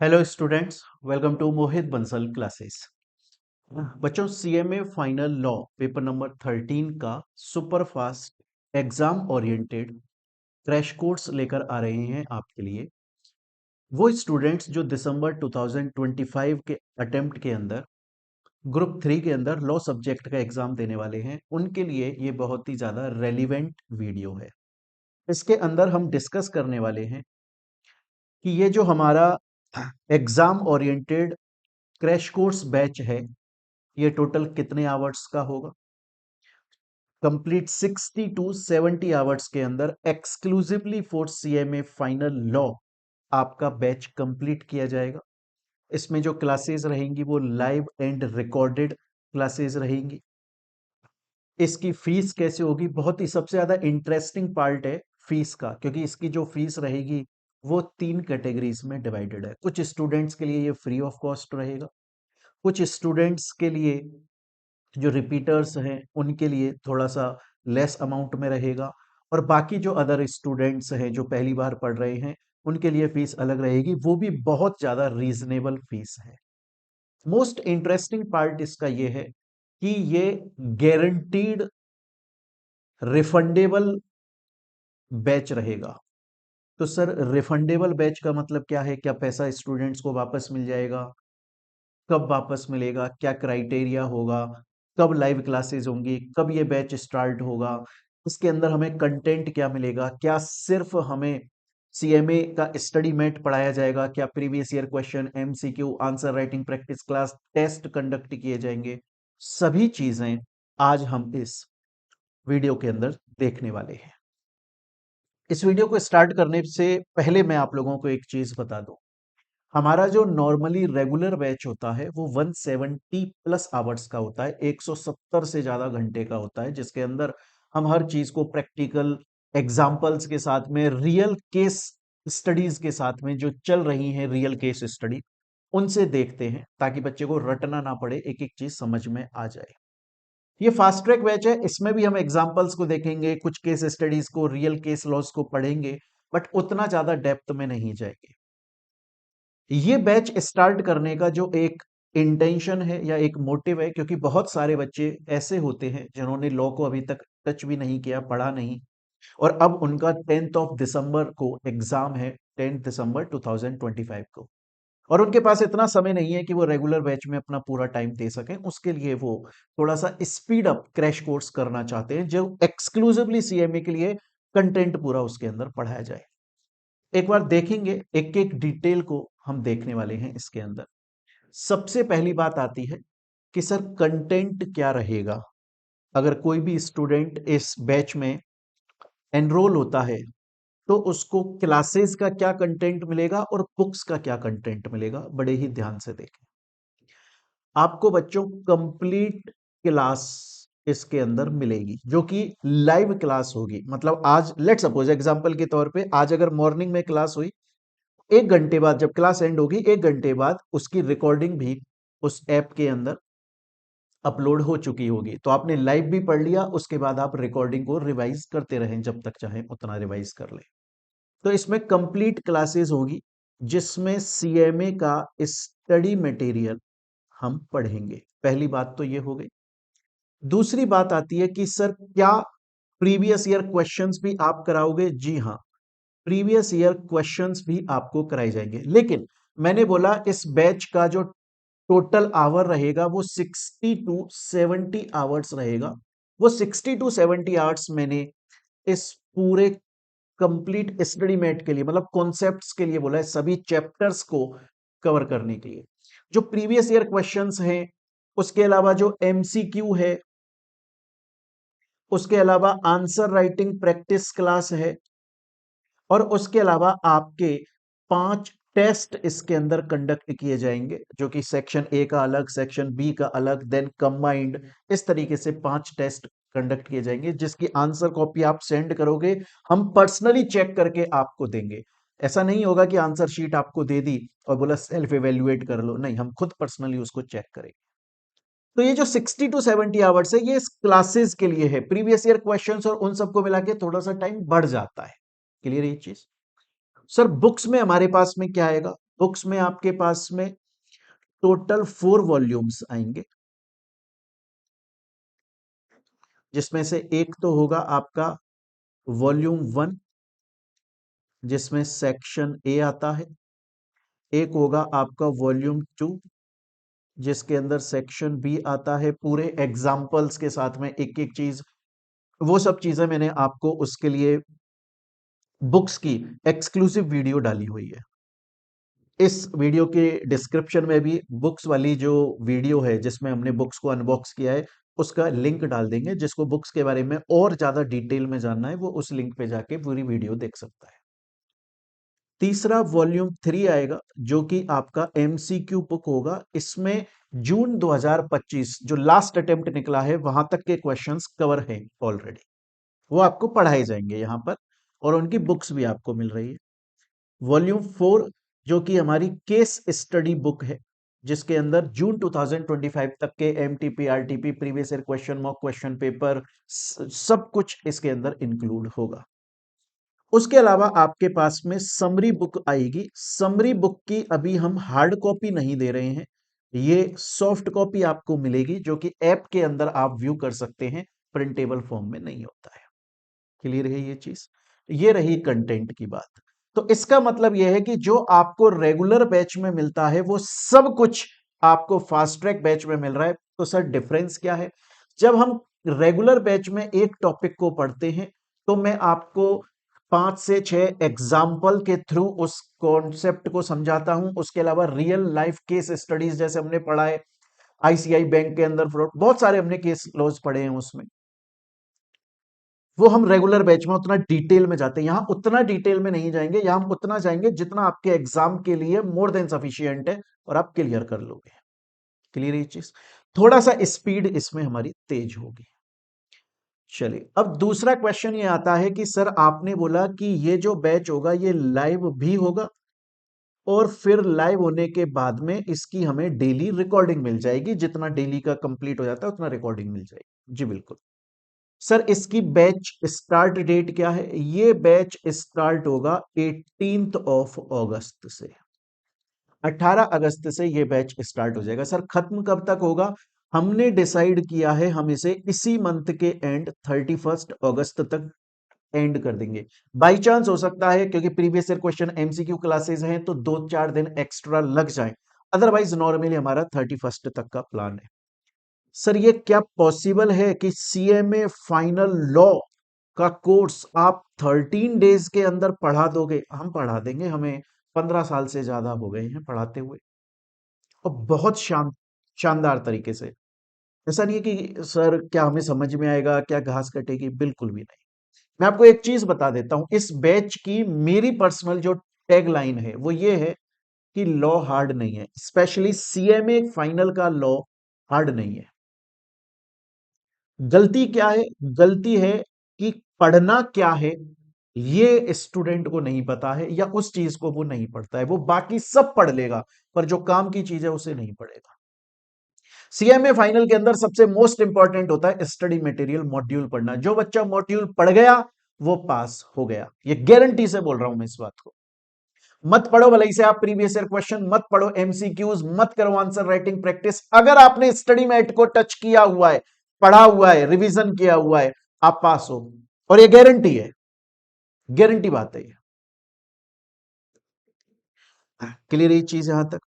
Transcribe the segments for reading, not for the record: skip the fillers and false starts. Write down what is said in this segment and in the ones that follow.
Hello students, welcome to Mohit Bansal classes. बच्चों, CMA final law paper number 13 का super fast exam oriented crash course लेकर आ रहे हैं आपके लिए। वो स्टूडेंट्स जो दिसंबर 2025 के अटेम्प्ट के अंदर ग्रुप 3 के अंदर लॉ सब्जेक्ट का एग्जाम देने वाले हैं, उनके लिए ये बहुत ही ज़्यादा रेलिवेंट वीडियो है। इसके अंदर हम डिस्कस करने वाले हैं कि ये जो हमारा exam oriented crash course batch है, ये टोटल कितने आवर्स का होगा। कंप्लीट 60 टू 70 आवर्स के अंदर exclusively for CMA final law आपका बैच कंप्लीट किया जाएगा। इसमें जो क्लासेस रहेंगी वो लाइव एंड रिकॉर्डेड क्लासेस रहेंगी। इसकी फीस कैसे होगी, बहुत ही सबसे ज्यादा इंटरेस्टिंग पार्ट है फीस का, क्योंकि इसकी जो फीस रहेगी वो 3 कैटेगरीज में डिवाइडेड है। कुछ स्टूडेंट्स के लिए ये फ्री ऑफ कॉस्ट रहेगा, कुछ स्टूडेंट्स के लिए जो रिपीटर्स हैं उनके लिए थोड़ा सा लेस अमाउंट में रहेगा, और बाकी जो अदर स्टूडेंट्स हैं जो पहली बार पढ़ रहे हैं उनके लिए फीस अलग रहेगी, वो भी बहुत ज़्यादा रीजनेबल फीस है। मोस्ट इंटरेस्टिंग पार्ट इसका ये है कि ये गारंटीड रिफंडेबल बैच रहेगा। तो सर, रिफंडेबल बैच का मतलब क्या है? क्या पैसा स्टूडेंट्स को वापस मिल जाएगा? कब वापस मिलेगा? क्या क्राइटेरिया होगा? कब लाइव क्लासेस होंगी? कब ये बैच स्टार्ट होगा? इसके अंदर हमें कंटेंट क्या मिलेगा? क्या सिर्फ हमें सीएमए का स्टडी मेट पढ़ाया जाएगा? क्या previous year question, MCQ, answer writing practice class, test conduct किए जाएंगे? सभी चीजें आज हम इस वीडियो के अंदर देखने वाले हैं। इस वीडियो को स्टार्ट करने से पहले मैं आप लोगों को एक चीज बता दूं। हमारा जो नॉर्मली रेगुलर बैच होता है वो 170 प्लस आवर्स का होता है, 170 से ज्यादा घंटे का होता है, जिसके अंदर हम हर चीज को प्रैक्टिकल एग्जाम्पल्स के साथ में, रियल केस स्टडीज के साथ में, जो चल रही हैं रियल केस स्टडी, उनसे देखते हैं ताकि बच्चे को रटना ना पड़े, एक एक चीज समझ में आ जाए। ये फास्ट ट्रैक बैच है, इसमें भी हम एग्जाम्पल्स को देखेंगे, कुछ केस स्टडीज को, रियल केस लॉस को पढ़ेंगे, बट उतना ज्यादा डेप्थ में नहीं जाएंगे। ये बैच स्टार्ट करने का जो एक इंटेंशन है या एक मोटिव है, क्योंकि बहुत सारे बच्चे ऐसे होते हैं जिन्होंने लॉ को अभी तक टच भी नहीं किया, पढ़ा नहीं, और अब उनका 10th ऑफ दिसंबर को एग्जाम है, 10 दिसंबर 2025 को, और उनके पास इतना समय नहीं है कि वो रेगुलर बैच में अपना पूरा टाइम दे सकें। उसके लिए वो थोड़ा सा स्पीड अप क्रैश कोर्स करना चाहते हैं, जो एक्सक्लूसिवली सीएमए के लिए कंटेंट पूरा उसके अंदर पढ़ाया जाए। एक बार देखेंगे, एक एक डिटेल को हम देखने वाले हैं इसके अंदर। सबसे पहली बात आती है कि सर कंटेंट क्या रहेगा। अगर कोई भी स्टूडेंट इस बैच में एनरोल होता है तो उसको क्लासेस का क्या कंटेंट मिलेगा और बुक्स का क्या कंटेंट मिलेगा, बड़े ही ध्यान से देखें। आपको बच्चों कंप्लीट क्लास इसके अंदर मिलेगी, जो कि लाइव क्लास होगी। मतलब आज लेट सपोज एग्जांपल के तौर पे, आज अगर मॉर्निंग में क्लास हुई, 1 घंटे बाद जब क्लास एंड होगी, 1 घंटे बाद उसकी रिकॉर्डिंग भी उस ऐप के अंदर अपलोड हो चुकी होगी। तो आपने लाइव भी पढ़ लिया, उसके बाद आप रिकॉर्डिंग को रिवाइज करते रहें, जब तक चाहें उतना रिवाइज कर लें। तो इसमें कंप्लीट क्लासेस होगी जिसमें सीएमए का स्टडी मटेरियल हम पढ़ेंगे। पहली बात तो ये हो गई। दूसरी बात आती है कि सर क्या प्रीवियस ईयर क्वेश्चंस भी आप कराओगे? जी हाँ, प्रीवियस ईयर क्वेश्चंस भी आपको कराए जाएंगे, लेकिन मैंने बोला इस बैच का जो टोटल आवर रहेगा वो 60 टू 70 आवर्स रहेगा। वो 60 टू 70 आवर्स मैंने इस पूरे कंप्लीट स्टडी मेट के लिए, मतलब कॉन्सेप्ट्स के लिए बोला है, सभी चैप्टर्स को कवर करने के लिए। जो प्रीवियस ईयर क्वेश्चंस हैं, उसके अलावा जो एमसीक्यू है, उसके अलावा आंसर राइटिंग प्रैक्टिस क्लास है, और उसके अलावा आपके 5 टेस्ट इसके अंदर कंडक्ट किए जाएंगे, जो कि सेक्शन ए का अलग, सेक्शन बी का अलग, देन कंबाइंड, इस तरीके से 5 टेस्ट कंडक्ट किए जाएंगे, जिसकी आंसर कॉपी आप सेंड करोगे, हम पर्सनली चेक करके आपको देंगे। ऐसा नहीं होगा कि आंसर शीट आपको दे दी और बोला सेल्फ इवेल्युएट कर लो, नहीं, हम खुद पर्सनली उसको चेक करेंगे। तो ये जो 60 टू 70 आवर्स है, ये इस क्लासेस के लिए है। प्रीवियस ईयर क्वेश्चंस और उन सबको मिला के थोड़ा सा टाइम बढ़ जाता है। क्लियर ये चीज? सर बुक्स में हमारे पास में क्या आएगा? बुक्स में आपके पास में टोटल 4 वॉल्यूम्स आएंगे, जिसमें से एक तो होगा आपका वॉल्यूम 1 जिसमें सेक्शन ए आता है, एक होगा आपका वॉल्यूम 2 जिसके अंदर सेक्शन बी आता है, पूरे एग्जाम्पल्स के साथ में एक एक चीज। वो सब चीजें मैंने आपको उसके लिए बुक्स की एक्सक्लूसिव वीडियो डाली हुई है। इस वीडियो के डिस्क्रिप्शन में भी बुक्स वाली जो वीडियो है जिसमें हमने बुक्स को अनबॉक्स किया है उसका लिंक डाल देंगे। जिसको बुक्स के बारे में और ज्यादा डिटेल में जानना है वो उस लिंक पे जाके पूरी वीडियो देख सकता है। तीसरा वॉल्यूम 3 आएगा जो कि आपका एमसीक्यू बुक होगा। इसमें जून 2025 जो लास्ट अटेम्प्ट निकला है वहां तक के क्वेश्चंस कवर हैं ऑलरेडी, वो आपको पढ़ाए जाएंगे यहां पर, और उनकी बुक्स भी आपको मिल रही है। वॉल्यूम 4 जो कि हमारी केस स्टडी बुक है, जिसके अंदर जून 2025 तक के MTP RTP previous year question, mock question paper, सब कुछ इसके अंदर इंक्लूड होगा। उसके अलावा आपके पास में समरी बुक आएगी। समरी बुक की अभी हम हार्ड कॉपी नहीं दे रहे हैं, ये सॉफ्ट कॉपी आपको मिलेगी जो कि ऐप के अंदर आप व्यू कर सकते हैं, प्रिंटेबल फॉर्म में नहीं होता है। क्लियर है ये चीज? ये रही कंटेंट की बात। तो इसका मतलब यह है कि जो आपको रेगुलर बैच में मिलता है वो सब कुछ आपको फास्ट ट्रैक बैच में मिल रहा है। तो सर डिफरेंस क्या है? जब हम रेगुलर बैच में एक टॉपिक को पढ़ते हैं तो मैं आपको 5 से 6 एग्जाम्पल के थ्रू उस कॉन्सेप्ट को समझाता हूं। उसके अलावा रियल लाइफ केस स्टडीज जैसे हमने पढ़ा है, आईसीआई बैंक के अंदर फ्रॉड, बहुत सारे हमने केस लॉज पढ़े हैं उसमें, वो हम रेगुलर बैच में उतना डिटेल में जाते हैं। यहां उतना डिटेल में नहीं जाएंगे, यहां हम उतना जाएंगे जितना आपके एग्जाम के लिए मोर देन सफिशियंट है और आप क्लियर कर लोगे। क्लियर ये चीज? थोड़ा सा स्पीड इसमें हमारी तेज होगी। चलिए, अब दूसरा क्वेश्चन ये आता है कि सर आपने बोला कि ये जो बैच होगा ये लाइव भी होगा और फिर लाइव होने के बाद में इसकी हमें डेली रिकॉर्डिंग मिल जाएगी, जितना डेली का कंप्लीट हो जाता है उतना रिकॉर्डिंग मिल जाएगी। जी बिल्कुल। सर इसकी बैच स्टार्ट डेट क्या है? ये बैच स्टार्ट होगा 18 ऑफ अगस्त से, 18 अगस्त से ये बैच स्टार्ट हो जाएगा। सर खत्म कब तक होगा? हमने डिसाइड किया है हम इसे इसी मंथ के एंड 31 अगस्त तक एंड कर देंगे। बाई चांस हो सकता है क्योंकि previous year question MCQ classes हैं तो 2-4 दिन एक्स्ट्रा लग जाए, अदरवाइज नॉर्मली हमारा 31 तक का प्लान है। सर ये क्या पॉसिबल है कि सीएमए फाइनल लॉ का कोर्स आप 13 डेज के अंदर पढ़ा दोगे? हम पढ़ा देंगे, हमें 15 साल से ज्यादा हो गए हैं पढ़ाते हुए, और बहुत शानदार तरीके से। ऐसा नहीं है कि सर क्या हमें समझ में आएगा, क्या घास कटेगी, बिल्कुल भी नहीं। मैं आपको एक चीज बता देता हूं, इस बैच की मेरी पर्सनल जो टैग लाइन है वो ये है कि लॉ हार्ड नहीं है, स्पेशली सीएमए फाइनल का लॉ हार्ड नहीं है। गलती क्या है? गलती है कि पढ़ना क्या है ये स्टूडेंट को नहीं पता है, या उस चीज को वो नहीं पढ़ता है। वो बाकी सब पढ़ लेगा पर जो काम की चीज है उसे नहीं पढ़ेगा। सीएमए फाइनल के अंदर सबसे मोस्ट इंपॉर्टेंट होता है स्टडी मटेरियल मॉड्यूल पढ़ना। जो बच्चा मॉड्यूल पढ़ गया वो पास हो गया, ये गारंटी से बोल रहा हूं मैं इस बात को। मत पढ़ो भले से आप प्रीवियस ईयर क्वेश्चन, मत पढ़ो एमसीक्यूज, मत करो आंसर राइटिंग प्रैक्टिस। अगर आपने स्टडी मैट को टच किया हुआ है, पढ़ा हुआ है, रिवीजन किया हुआ है, आप पास हो, और ये गारंटी है, गारंटी बात है ये। क्लियर ये चीज यहां तक?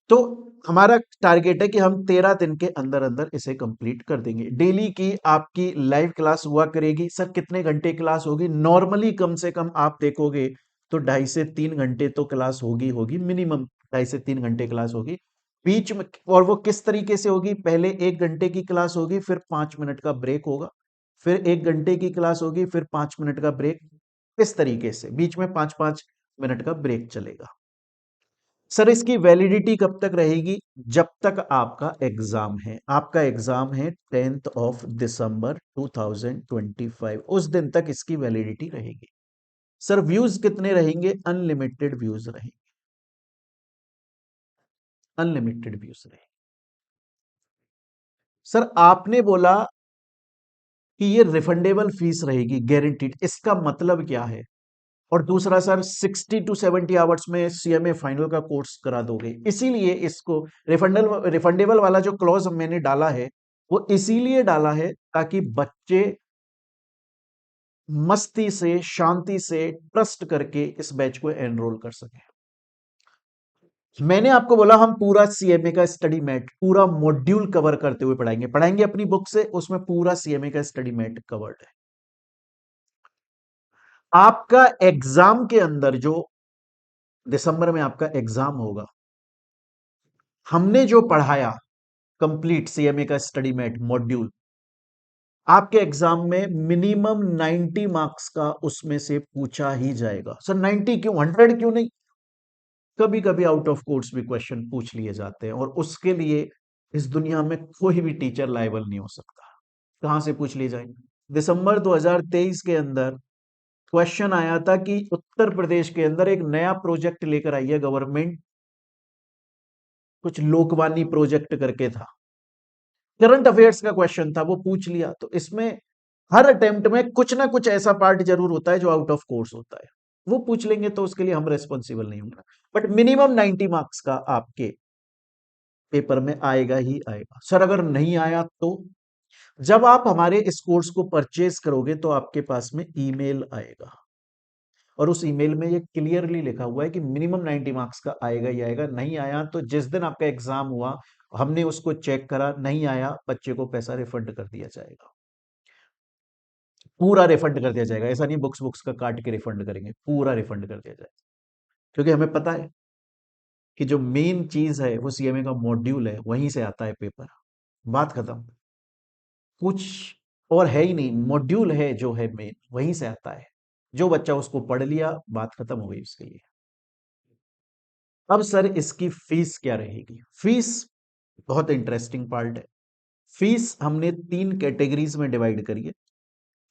तो हमारा टारगेट है कि हम 13 दिन के अंदर अंदर इसे कंप्लीट कर देंगे। डेली की आपकी लाइव क्लास हुआ करेगी। सर कितने घंटे क्लास होगी? नॉर्मली कम से कम आप देखोगे तो 2.5 से 3 घंटे तो क्लास होगी होगी मिनिमम, 2.5 से 3 घंटे क्लास होगी बीच में। और वो किस तरीके से होगी? पहले 1 घंटे की क्लास होगी, फिर 5 मिनट का ब्रेक होगा, फिर 1 घंटे की क्लास होगी, फिर 5 मिनट का ब्रेक। इस तरीके से बीच में 5-5 मिनट का ब्रेक चलेगा। सर इसकी वैलिडिटी कब तक रहेगी? जब तक आपका एग्जाम है। आपका एग्जाम है 10 दिसंबर 2025, उस दिन तक इसकी वैलिडिटी रहेगी। सर व्यूज कितने रहेंगे? अनलिमिटेड व्यूज रहेंगे, अनलिमिटेड व्यूज रहेंगे। सर आपने बोला कि ये रिफंडेबल फीस रहेगी गारंटीड, इसका मतलब क्या है? और दूसरा सर 60 to 70 आवर्स में सीएमए फाइनल का कोर्स करा दोगे। इसीलिए इसको रिफंडेबल वाला जो क्लॉज मैंने डाला है वो इसीलिए डाला है ताकि बच्चे मस्ती से, शांति से, ट्रस्ट करके इस बैच को एनरोल कर सके। मैंने आपको बोला हम पूरा सीएमए का स्टडी मैट पूरा मॉड्यूल कवर करते हुए पढ़ाएंगे अपनी बुक से, उसमें पूरा सीएमए का स्टडी मैट कवर्ड है। आपका एग्जाम के अंदर जो दिसंबर में आपका एग्जाम होगा, हमने जो पढ़ाया कंप्लीट सीएमए का स्टडी मैट मॉड्यूल, आपके एग्जाम में मिनिमम 90 मार्क्स का उसमें से पूछा ही जाएगा। सर 90 क्यों, 100 क्यों नहीं? कभी कभी आउट ऑफ कोर्स भी क्वेश्चन पूछ लिए जाते हैं और उसके लिए इस दुनिया में कोई भी टीचर लायबल नहीं हो सकता। कहां से पूछ लिए जाएंगे? दिसंबर 2023 के अंदर क्वेश्चन आया था कि उत्तर प्रदेश के अंदर एक नया प्रोजेक्ट लेकर आई है गवर्नमेंट, कुछ लोकवानी प्रोजेक्ट करके था, करंट अफेयर्स का क्वेश्चन था, वो पूछ लिया। तो इसमें हर अटेम्प्ट में कुछ ना कुछ ऐसा पार्ट जरूर होता है जो आउट ऑफ कोर्स होता है, वो पूछ लेंगे तो उसके लिए हम रेस्पॉन्सिबल नहीं होंगे। बट मिनिमम 90 मार्क्स का आपके पेपर में आएगा ही आएगा। सर अगर नहीं आया तो? जब आप हमारे इस कोर्स को परचेज करोगे तो आपके पास में ईमेल आएगा और उस ईमेल में ये क्लियरली लिखा हुआ है कि मिनिमम 90 मार्क्स का आएगा ही आएगा। नहीं आया तो जिस दिन आपका एग्जाम हुआ हमने उसको चेक करा, नहीं आया, बच्चे को पैसा रिफंड कर दिया जाएगा, पूरा रिफंड कर दिया जाएगा। ऐसा नहीं बुक्स बुक्स का काट के रिफंड करेंगे, पूरा रिफंड कर दिया जाएगा। क्योंकि हमें पता है कि जो मेन चीज है वो सीएमए का मॉड्यूल है, वहीं से आता है पेपर, बात खत्म। कुछ और है ही नहीं, मॉड्यूल है जो है मेन, वहीं से आता है। जो बच्चा उसको पढ़ लिया, बात खत्म हो गई उसके लिए। अब सर इसकी फीस क्या रहेगी? फीस बहुत इंटरेस्टिंग पार्ट है। फीस हमने 3 कैटेगरीज में डिवाइड करी है।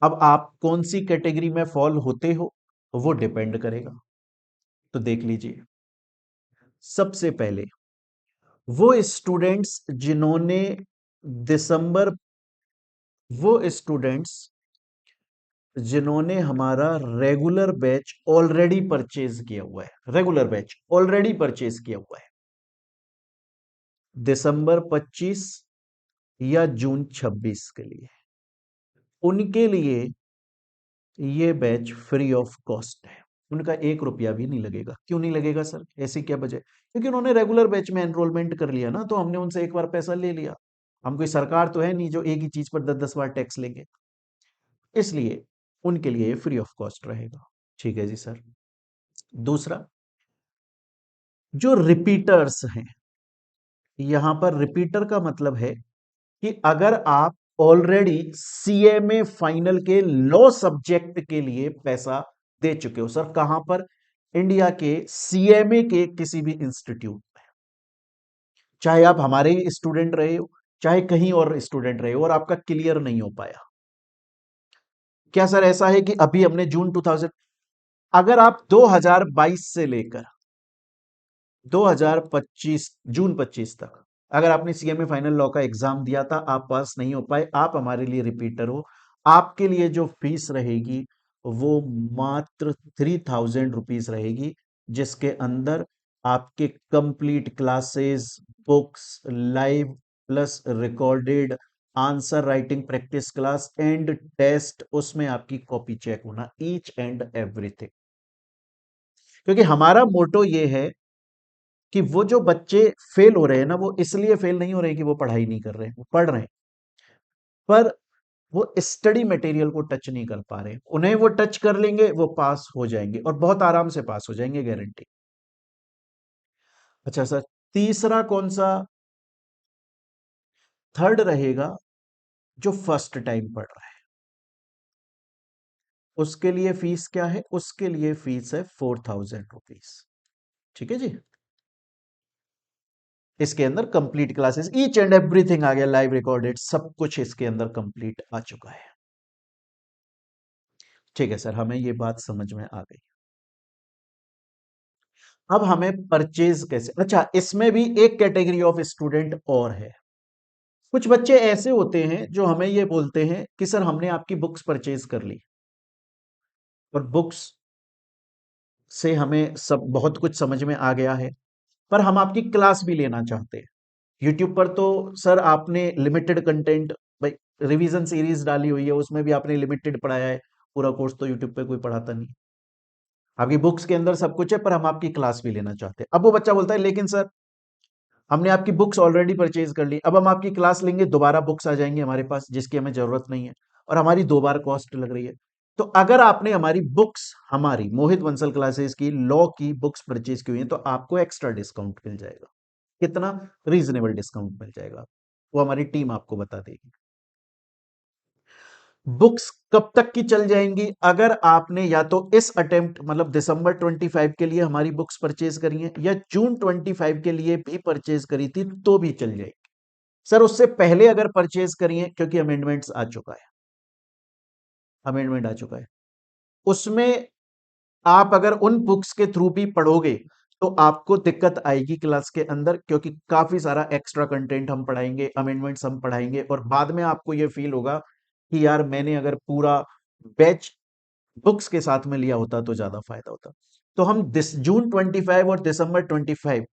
अब आप कौन सी कैटेगरी में फॉल होते हो वो डिपेंड करेगा। तो देख लीजिए, सबसे पहले वो स्टूडेंट्स जिन्होंने दिसंबर वो स्टूडेंट्स जिन्होंने हमारा रेगुलर बैच ऑलरेडी परचेज किया हुआ है, रेगुलर बैच ऑलरेडी परचेज किया हुआ है दिसंबर 25 या जून 26 के लिए, उनके लिए ये बैच फ्री ऑफ कॉस्ट है। उनका 1 रुपया भी नहीं लगेगा। क्यों नहीं लगेगा सर, ऐसी क्या वजह? क्योंकि उन्होंने रेगुलर बैच में एनरोलमेंट कर लिया ना, तो हमने उनसे एक बार पैसा ले लिया। हम कोई सरकार तो है नहीं जो एक ही चीज पर 10-10 बार टैक्स लेंगे, इसलिए उनके लिए फ्री ऑफ कॉस्ट रहेगा। ठीक है जी सर। दूसरा, जो रिपीटर्स हैं, यहां पर रिपीटर का मतलब है कि अगर आप ऑलरेडी सीएमए फाइनल के लॉ सब्जेक्ट के लिए पैसा दे चुके हो, सर कहां पर? इंडिया के सीएमए के किसी भी इंस्टीट्यूट में, चाहे आप हमारे ही स्टूडेंट रहे हो, चाहे कहीं और स्टूडेंट रहे हो, और आपका क्लियर नहीं हो पाया। क्या सर ऐसा है कि अभी हमने जून 2000, अगर आप 2022 से लेकर 2025 जून 25 तक अगर आपने सीएमए फाइनल लॉ का एग्जाम दिया था, आप पास नहीं हो पाए, आप हमारे लिए रिपीटर हो, आपके लिए जो फीस रहेगी वो मात्र 3000 रुपीज रहेगी, जिसके अंदर आपके complete classes, books, live plus recorded answer writing practice class and test, उसमें आपकी कॉपी चेक होना, ईच एंड एवरीथिंग। क्योंकि हमारा मोटो ये है कि वो जो बच्चे फेल हो रहे हैं ना, वो इसलिए फेल नहीं हो रहे कि वो पढ़ाई नहीं कर रहे हैं, वो पढ़ रहे हैं, पर वो स्टडी मटेरियल को टच नहीं कर पा रहे। उन्हें वो टच कर लेंगे, वो पास हो जाएंगे और बहुत आराम से पास हो जाएंगे, गारंटी। अच्छा सर, तीसरा कौन सा? थर्ड रहेगा जो फर्स्ट टाइम पढ़ रहा है, उसके लिए फीस क्या है? उसके लिए फीस है 4000 रुपीज। ठीक है जी। इसके अंदर complete classes, each and everything आ गया, लाइव रिकॉर्डेड, सब कुछ इसके अंदर कंप्लीट आ चुका है। ठीक है सर, हमें ये बात समझ में आ गई। अब हमें परचेज कैसे? अच्छा, इसमें भी एक कैटेगरी ऑफ स्टूडेंट और है। कुछ बच्चे ऐसे होते हैं जो हमें ये बोलते हैं कि सर हमने आपकी बुक्स परचेज कर ली, और बुक्स से हमें सब बहुत कुछ समझ में आ गया है, पर हम आपकी क्लास भी लेना चाहते हैं। यूट्यूब पर तो सर आपने लिमिटेड कंटेंट, भाई रिवीजन सीरीज डाली हुई है, उसमें भी आपने लिमिटेड पढ़ाया है। पूरा कोर्स तो यूट्यूब पे कोई पढ़ाता नहीं। आपकी बुक्स के अंदर सब कुछ है, पर हम आपकी क्लास भी लेना चाहते हैं। अब वो बच्चा बोलता है लेकिन सर हमने आपकी बुक्स ऑलरेडी परचेज कर ली, अब हम आपकी क्लास लेंगे, दोबारा बुक्स आ जाएंगी हमारे पास जिसकी हमें जरूरत नहीं है, और हमारी दो बार कॉस्ट लग रही है। तो अगर आपने हमारी बुक्स, हमारी मोहित बंसल क्लासेस की लॉ की बुक्स परचेज की हुई है, तो आपको एक्स्ट्रा डिस्काउंट मिल जाएगा। कितना? रीजनेबल डिस्काउंट मिल जाएगा, वो हमारी टीम आपको बता देगी। बुक्स कब तक की चल जाएंगी? अगर आपने या तो इस अटेम्प्ट मतलब दिसंबर 25 के लिए हमारी बुक्स परचेज करी है, या जून 25 के लिए भी परचेज करी थी, तो भी चल जाएगी। सर उससे पहले अगर परचेज करी है, क्योंकि अमेंडमेंट्स आ चुका है, अमेंडमेंट आ चुका है, उसमें आप अगर उन बुक्स के थ्रू भी पढ़ोगे तो आपको दिक्कत आएगी क्लास के अंदर, क्योंकि काफी सारा एक्स्ट्रा कंटेंट हम पढ़ाएंगे, अमेंडमेंट्स हम पढ़ाएंगे, और बाद में आपको यह फील होगा कि यार मैंने अगर पूरा बैच बुक्स के साथ में लिया होता तो ज्यादा फायदा होता। तो हम दिस जून 25 और दिसंबर 25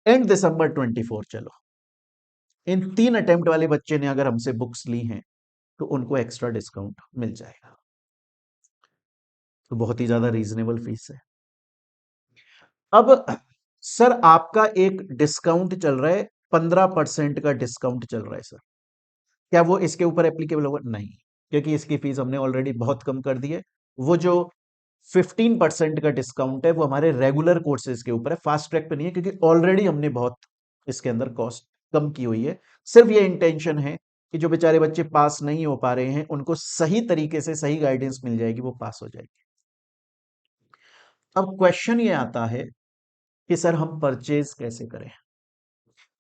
एंड दिसंबर 24, चलो इन 3 अटेम्प्ट वाले बच्चे ने अगर हमसे बुक्स ली हैं तो उनको एक्स्ट्रा डिस्काउंट मिल जाएगा। तो बहुत ही ज्यादा रीजनेबल फीस है। अब सर आपका एक डिस्काउंट चल रहा है, 15% का डिस्काउंट चल रहा है सर, क्या वो इसके ऊपर एप्लीकेबल होगा? नहीं, क्योंकि इसकी फीस हमने ऑलरेडी बहुत कम कर दी है। वो जो 15% का डिस्काउंट है वो हमारे रेगुलर कोर्सेज के ऊपर है, फास्ट ट्रैक पे नहीं है, क्योंकि ऑलरेडी हमने बहुत इसके अंदर कॉस्ट कम की हुई है। सिर्फ ये इंटेंशन है कि जो बेचारे बच्चे पास नहीं हो पा रहे हैं उनको सही तरीके से सही गाइडेंस मिल जाएगी, वो पास हो जाएगी। अब क्वेश्चन ये आता है कि सर हम परचेज कैसे करें?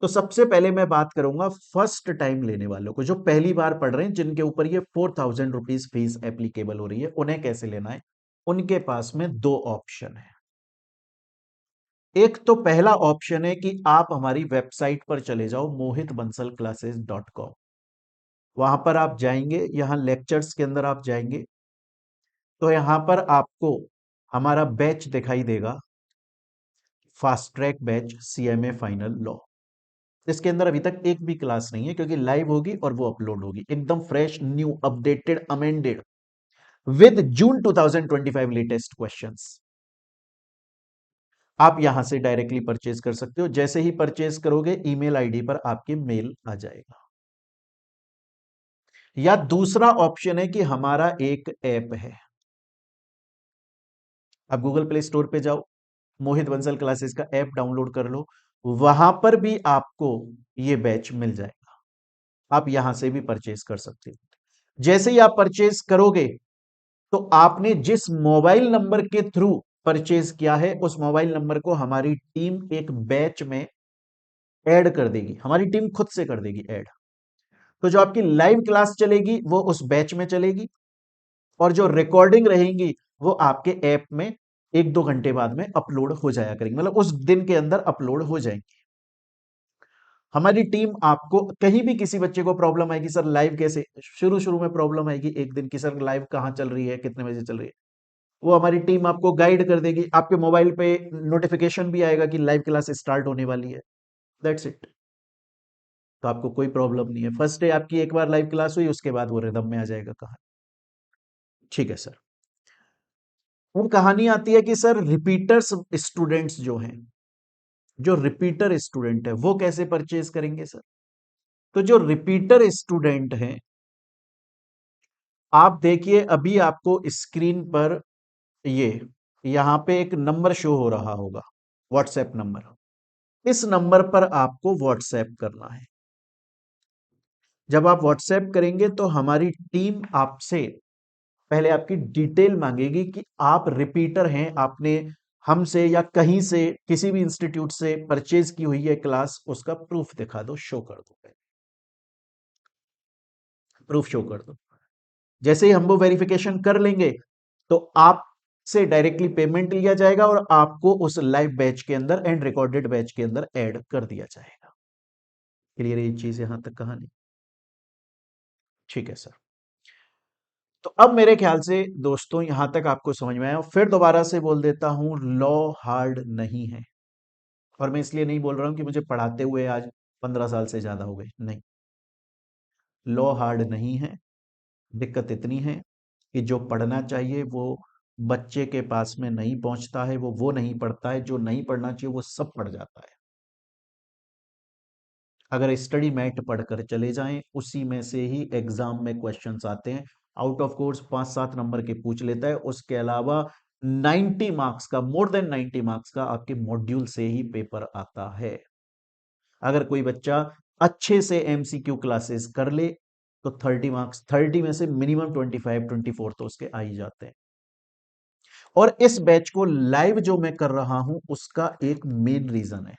तो सबसे पहले मैं बात करूंगा फर्स्ट टाइम लेने वालों को, जो पहली बार पढ़ रहे हैं, जिनके ऊपर ये 4000 रुपीज फीस एप्लीकेबल हो रही है, उन्हें कैसे लेना है। उनके पास में दो ऑप्शन है। एक तो पहला ऑप्शन है कि आप हमारी वेबसाइट पर चले जाओ mohitbansalclasses.com। वहां पर आप जाएंगे, यहां लेक्चर्स के अंदर आप जाएंगे तो यहां पर आपको हमारा बैच दिखाई देगा, fast track batch CMA final law. इसके अंदर अभी तक एक भी क्लास नहीं है, क्योंकि लाइव होगी और वो अपलोड होगी एकदम fresh, new, updated, amended, with June 2025 latest questions. आप यहां से डायरेक्टली परचेज कर सकते हो। जैसे ही परचेज करोगे ईमेल आईडी पर आपके मेल आ जाएगा। या दूसरा ऑप्शन है कि हमारा एक ऐप है, आप गूगल प्ले स्टोर पे जाओ, मोहित बंसल क्लासेस का ऐप डाउनलोड कर लो, वहां पर भी आपको ये बैच मिल जाएगा, आप यहां से भी परचेज कर सकते हो। जैसे ही आप परचेज करोगे तो आपने जिस मोबाइल नंबर के थ्रू परचेज किया है उस मोबाइल नंबर को हमारी टीम एक बैच में ऐड कर देगी, हमारी टीम खुद से कर देगी ऐड। तो जो आपकी लाइव क्लास चलेगी वो उस बैच में चलेगी, और जो रिकॉर्डिंग रहेंगी वो आपके ऐप में 1-2 घंटे बाद में अपलोड हो जाया करेंगे, मतलब उस दिन के अंदर अपलोड हो जाएंगे। हमारी टीम आपको कहीं भी किसी बच्चे को प्रॉब्लम आएगी, सर लाइव कैसे, शुरू शुरू में प्रॉब्लम आएगी एक दिन की, सर लाइव कहां चल रही है, कितने बजे चल रही है, वो हमारी टीम आपको गाइड कर देगी। आपके मोबाइल पे नोटिफिकेशन भी आएगा कि लाइव क्लास स्टार्ट होने वाली है। That's it. तो आपको कोई प्रॉब्लम नहीं है, फर्स्ट डे आपकी एक बार लाइव क्लास हुई, उसके बाद वो रिदम में आ जाएगा कहानी। ठीक है सर। अब कहानी आती है कि सर रिपीटर्स स्टूडेंट्स जो हैं, जो रिपीटर स्टूडेंट है वो कैसे परचेज करेंगे सर? तो जो रिपीटर स्टूडेंट हैं, आप देखिए अभी आपको स्क्रीन पर ये यहां पे एक नंबर शो हो रहा होगा, व्हाट्सएप नंबर। इस नंबर पर आपको व्हाट्सएप करना है। जब आप व्हाट्सएप करेंगे तो हमारी टीम आपसे पहले आपकी डिटेल मांगेगी कि आप रिपीटर हैं, आपने हमसे या कहीं से किसी भी इंस्टीट्यूट से परचेज की हुई है क्लास, उसका प्रूफ दिखा दो, शो कर दो, प्रूफ शो कर दो। जैसे ही हम वो वेरिफिकेशन कर लेंगे तो आप से डायरेक्टली पेमेंट लिया जाएगा और आपको उस लाइव बैच के अंदर एंड रिकॉर्डेड बैच के अंदर ऐड कर दिया जाएगा। क्लियर ये चीज यहां तक कहानी? ठीक है सर। तो अब मेरे ख्याल से दोस्तों यहां तक आपको समझ में आया। फिर दोबारा से बोल देता हूं, लॉ हार्ड नहीं है। और मैं इसलिए नहीं बोल रहा हूं कि मुझे पढ़ाते हुए आज 15 साल से ज्यादा हो गए, नहीं। लॉ हार्ड नहीं है। दिक्कत इतनी है कि जो पढ़ना चाहिए वो बच्चे के पास में नहीं पहुंचता है, वो नहीं पढ़ता है। जो नहीं पढ़ना चाहिए वो सब पढ़ जाता है। अगर स्टडी मैट पढ़कर चले जाएं, उसी में से ही एग्जाम में क्वेश्चंस आते हैं। आउट ऑफ कोर्स 5-7 नंबर के पूछ लेता है। उसके अलावा 90 मार्क्स का, मोर देन 90 मार्क्स का आपके मॉड्यूल से ही पेपर आता है। अगर कोई बच्चा अच्छे से एमसीक्यू क्लासेस कर ले तो 30 मार्क्स, 30 में से मिनिमम 25-24 तो उसके आ ही जाते हैं। और इस बैच को लाइव जो मैं कर रहा हूं उसका एक मेन रीजन है,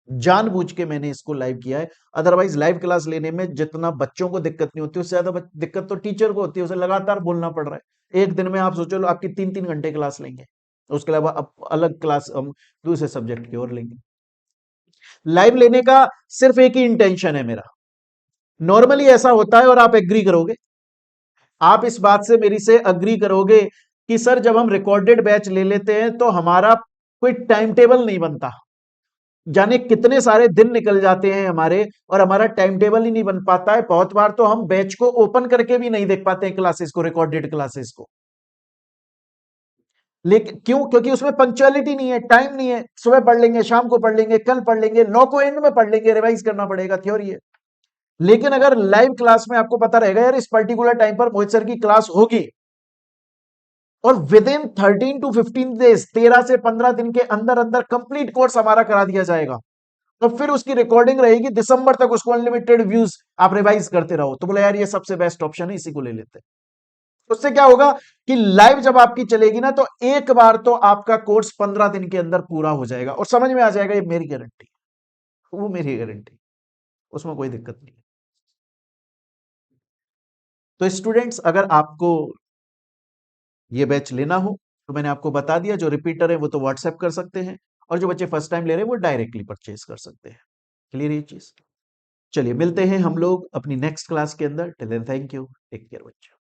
जानबूझ के मैंने इसको लाइव किया है। अदरवाइज लाइव क्लास लेने में जितना बच्चों को दिक्कत नहीं होती, उससे ज्यादा दिक्कत तो टीचर को होती है। उसे लगातार बोलना पड़ रहा है। एक दिन में आप सोचो लो आपकी 3-3 घंटे क्लास लेंगे, उसके अलावा अब अलग क्लास हम दूसरे सब्जेक्ट की और लेंगे। लाइव लेने का सिर्फ एक ही इंटेंशन है मेरा। नॉर्मली ऐसा होता है और आप एग्री करोगे, आप इस बात से मेरी से अग्री करोगे कि सर जब हम रिकॉर्डेड बैच ले लेते हैं तो हमारा कोई टाइम टेबल नहीं बनता। जाने कितने सारे दिन निकल जाते हैं हमारे और हमारा टाइम टेबल ही नहीं बन पाता है। बहुत बार तो हम बैच को ओपन करके भी नहीं देख पाते हैं, क्लासेस को, रिकॉर्डेड क्लासेस को। लेकिन क्यों? क्योंकि उसमें पंक्चुअलिटी नहीं है, टाइम नहीं है। सुबह पढ़ लेंगे, शाम को पढ़ लेंगे, कल पढ़ लेंगे, लॉ को एंड में पढ़ लेंगे, रिवाइज करना पड़ेगा, थ्योरी है। लेकिन अगर लाइव क्लास में आपको पता रहेगा यार इस पर्टिकुलर टाइम पर मोहित सर की क्लास होगी और विद इन 13 to 15 डेज, 13 से 15 दिन के अंदर अंदर कंप्लीट कोर्स हमारा करा दिया जाएगा, तो फिर उसकी रिकॉर्डिंग रहेगी दिसंबर तक, उसको अनलिमिटेड व्यूज आप रिवाइज करते रहो। तो बोला यार ये सबसे बेस्ट ऑप्शन है, इसी को ले लेते हैं। उससे क्या होगा कि लाइव जब आपकी चलेगी ना तो एक बार तो आपका कोर्स 15 दिन के अंदर पूरा हो जाएगा और समझ में आ जाएगा। ये मेरी गारंटी, वो मेरी गारंटी, उसमें कोई दिक्कत नहीं है। तो स्टूडेंट्स अगर आपको ये बैच लेना हो तो मैंने आपको बता दिया, जो रिपीटर है वो तो व्हाट्सएप कर सकते हैं और जो बच्चे फर्स्ट टाइम ले रहे हैं वो डायरेक्टली परचेज कर सकते हैं। क्लियर ये चीज? चलिए मिलते हैं हम लोग अपनी नेक्स्ट क्लास के अंदर। Till then thank you, take care बच्चों।